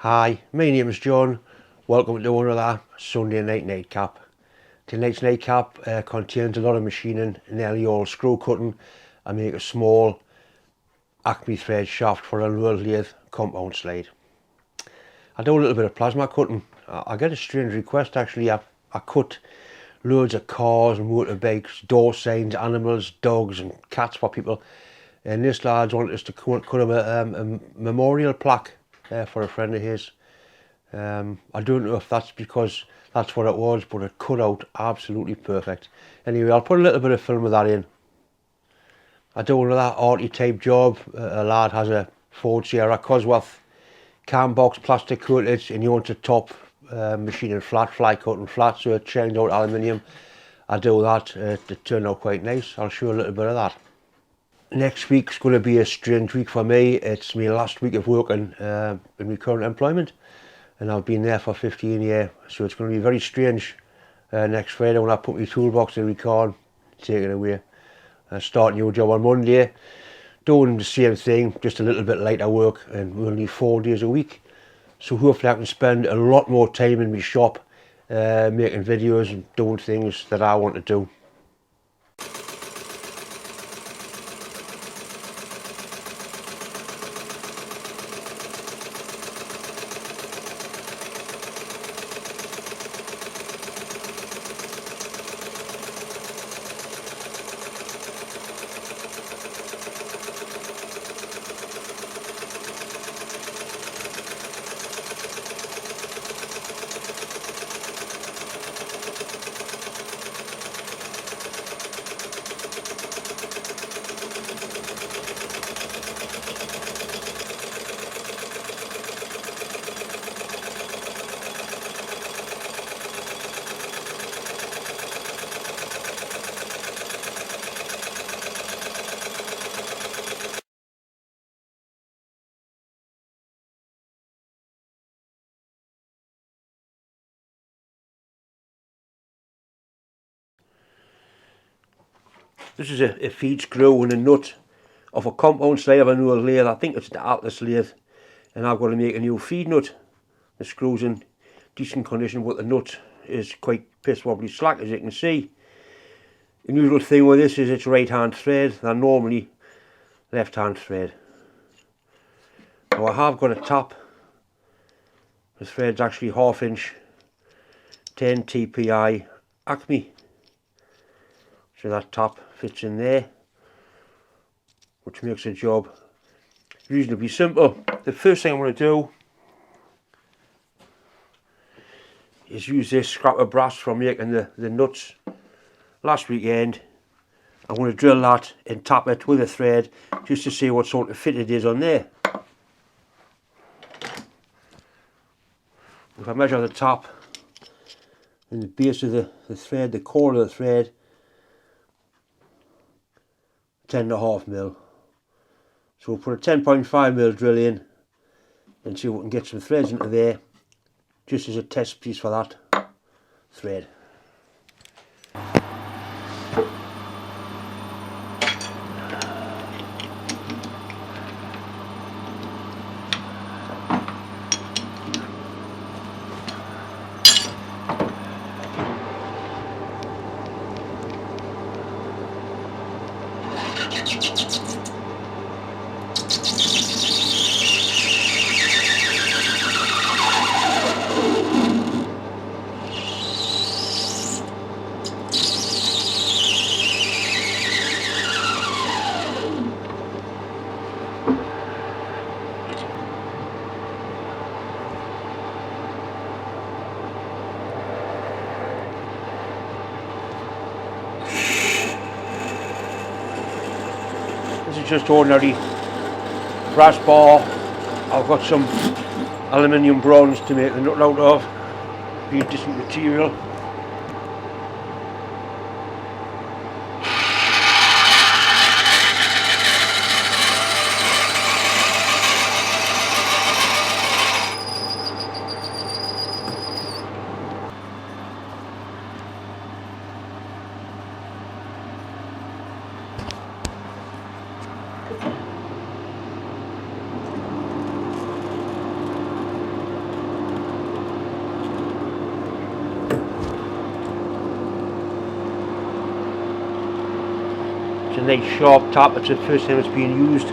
Hi, my name is John. Welcome to another Sunday night nightcap. Tonight's nightcap contains a lot of machining, nearly all screw cutting. I make a small AcmeThread shaft for a roll lathe compound slide. I do a little bit of plasma cutting. I get a strange request actually. I cut loads of cars and motorbikes, door signs, animals, dogs and cats for people. And this lad's wanted us to cut him a memorial plaque for a friend of his. I don't know if that's because that's what it was, but it cut out absolutely perfect. Anyway, I'll put a little bit of film of that in. I do another arty type job. A lad has a Ford Sierra Cosworth cam box plastic coated, and he wants a top machining flat, fly cutting flat, so it churned out aluminium. I do that. It turned out quite nice. I'll show you a little bit of that. Next week's going to be a strange week for me. It's my last week of working in my current employment, and I've been there for 15 years, so it's going to be very strange next Friday when I put my toolbox in my car and take it away. Start a new job on Monday, doing the same thing, just a little bit lighter work, and only 4 days a week. So hopefully I can spend a lot more time in my shop making videos and doing things that I want to do. This is a feed screw and a nut of a compound slide of a new lathe. I think it's the Atlas lathe, and I've got to make a new feed nut. The screw's in decent condition, but the nut is quite piss wobbly slack, as you can see. The usual thing with this is it's right hand thread, they're normally left hand thread. Now I have got a tap. The thread's actually 1/2 inch 10 TPI Acme. So that tap fits in there, which makes the job reasonably simple. The first thing I'm going to do is use this scrap of brass from making the nuts last weekend. I'm going to drill that and tap it with a thread just to see what sort of fit it is on there. If I measure the tap and the base of the thread, the core of the thread, 10.5 mil. So we'll put a 10.5 mil drill in and see if we can get some threads into there, just as a test piece for that thread. This is just ordinary brass bar. I've got some aluminium bronze to make the nut out of, be a decent material. a nice sharp tap. It's the first time it's being used.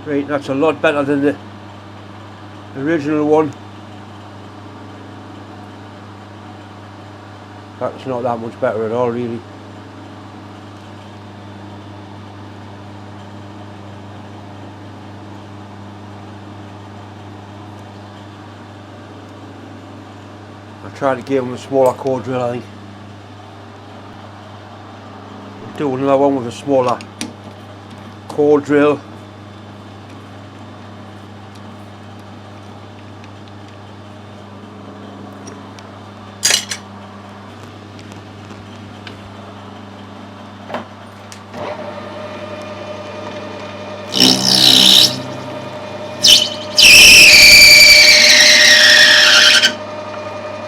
Right, that's a lot better than the original one. That's not that much better at all, really. I tried to give them a smaller core drill, I think. Do another one with a smaller core drill.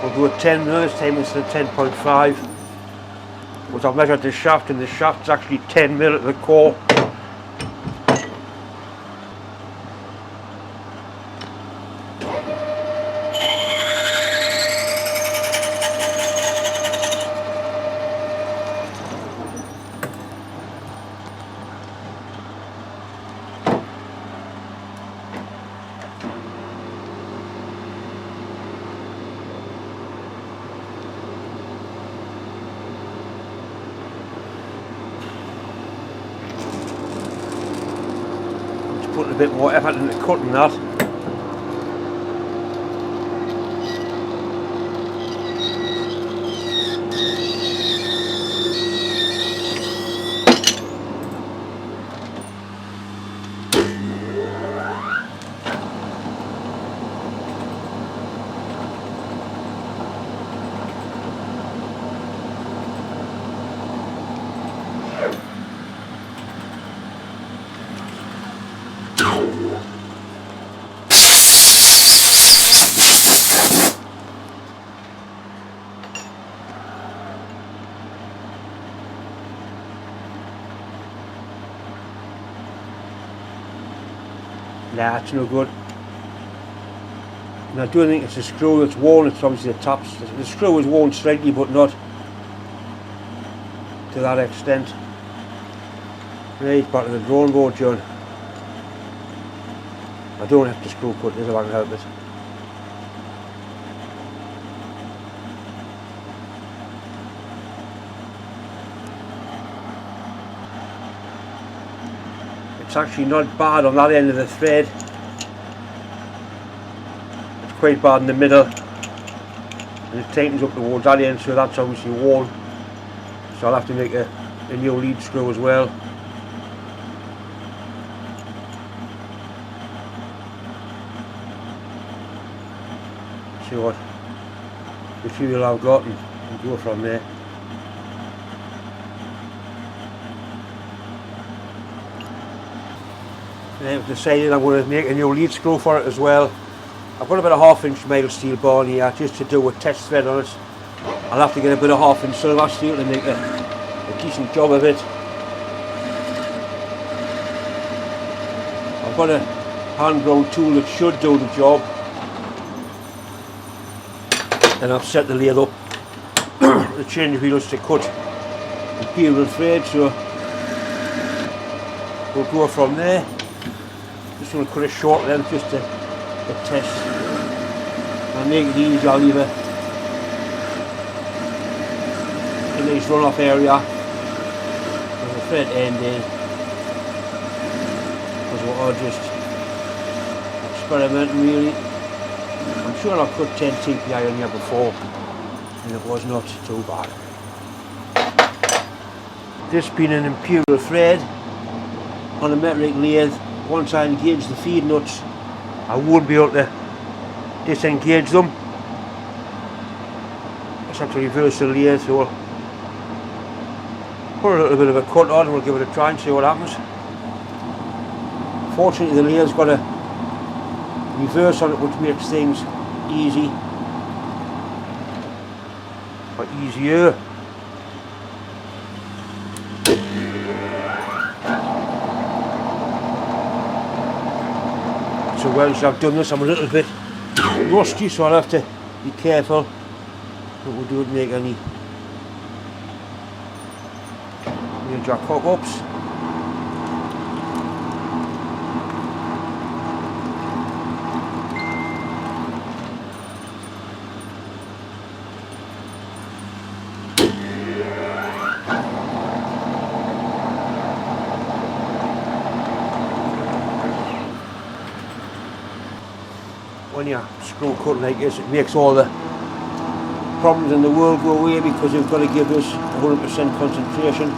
We'll do a 10 mil this time instead of 10.5. Because I've measured the shaft, and the shaft's actually 10 mil at the core. Putting a bit more effort into cutting that. Nah, it's no good. And I don't think it's the screw that's worn, it's obviously the taps. The screw is worn slightly, but not to that extent. Right, back to the drawing board, John. I don't have to screw cut this if I can help it. It's actually not bad on that end of the thread. It's quite bad in the middle, and it tightens up towards that end, so that's obviously worn. So I'll have to make a new lead screw as well. See what material I've got and go from there. And I've decided I'm going to make a new lead screw for it as well. I've got about a 1/2 inch mild steel bar here just to do a test thread on it. I'll have to get a bit of 1/2 inch silver steel to make a decent job of it. I've got a hand ground tool that should do the job, and I've set the lathe up the change wheels to cut imperial thread, so we'll go from there. Just going to cut a short length just to test and make it easy. I'll leave a nice run off area with the thread ending, because we're all just experimenting really and sure I've cut 10 TPI on here before and it was not too bad. This being an imperial thread on a metric lathe, once I engage the feed nuts I won't be able to disengage them. Just have to reverse the lathe, so we'll put a little bit of a cut on and we'll give it a try and see what happens. Fortunately the lathe's got a reverse on it which makes things easy, or easier. So whilst I've done this I'm a little bit rusty, so I'll have to be careful that we don't make any major cock-ups. When you're screw cutting like this, it makes all the problems in the world go away because you've got to give this 100% concentration.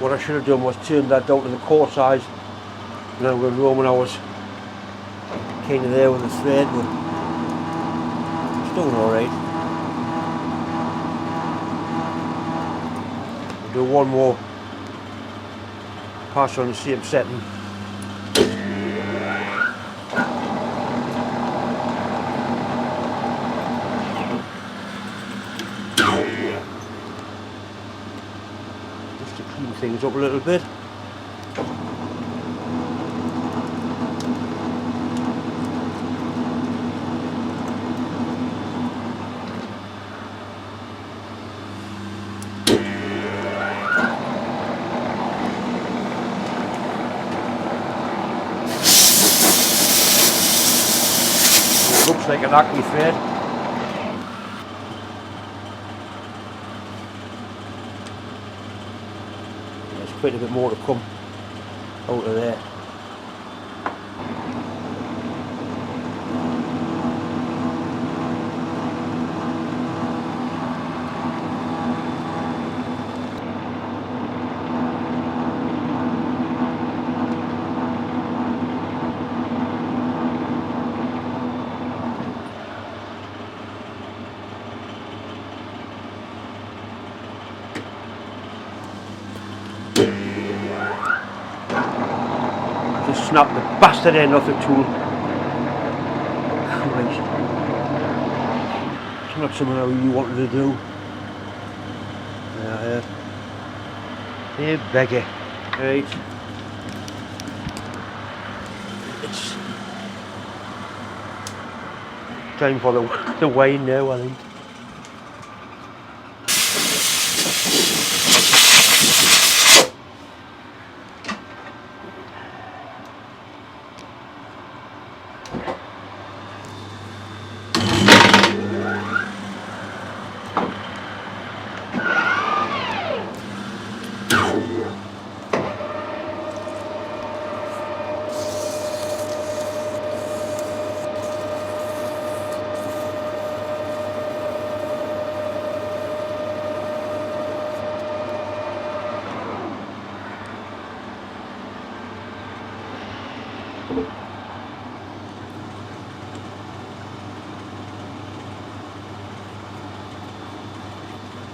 What I should have done was turn that down to the core size, and then when I was kind of there with the thread, but it's doing alright. We'll do one more pass on the same setting. Things up a little bit. It looks like an AcmeThread. Quite a bit more to come out of there. Snap the bastard end off the tool. Christ. It's not something I really wanted to do. You beggar. Right. It's time for the wine now, I think.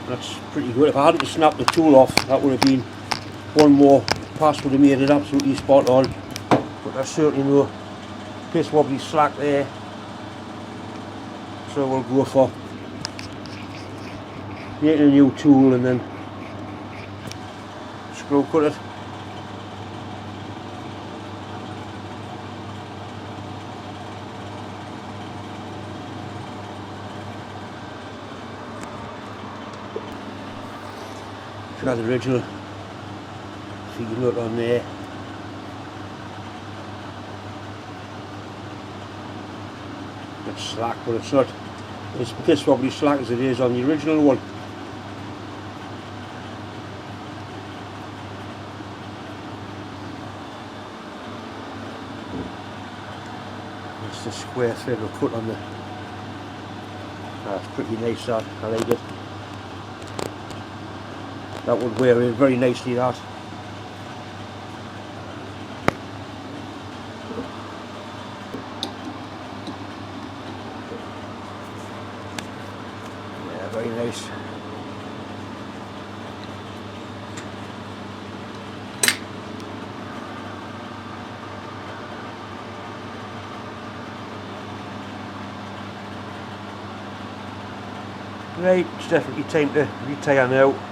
That's pretty good. If I hadn't snapped the tool off, that would have been one more pass, would have made it absolutely spot on. But there's certainly no piss wobbly slack there, so we'll go for making a new tool and then screw cut it. got the original feed nut on there. It's slack, but it's not. It's this probably slack as it is on the original one. It's the square thread we cut on the. That's pretty nice, that. I like it. That would wear in very nicely, that. Yeah, very nice. Right, it's definitely time to retire now.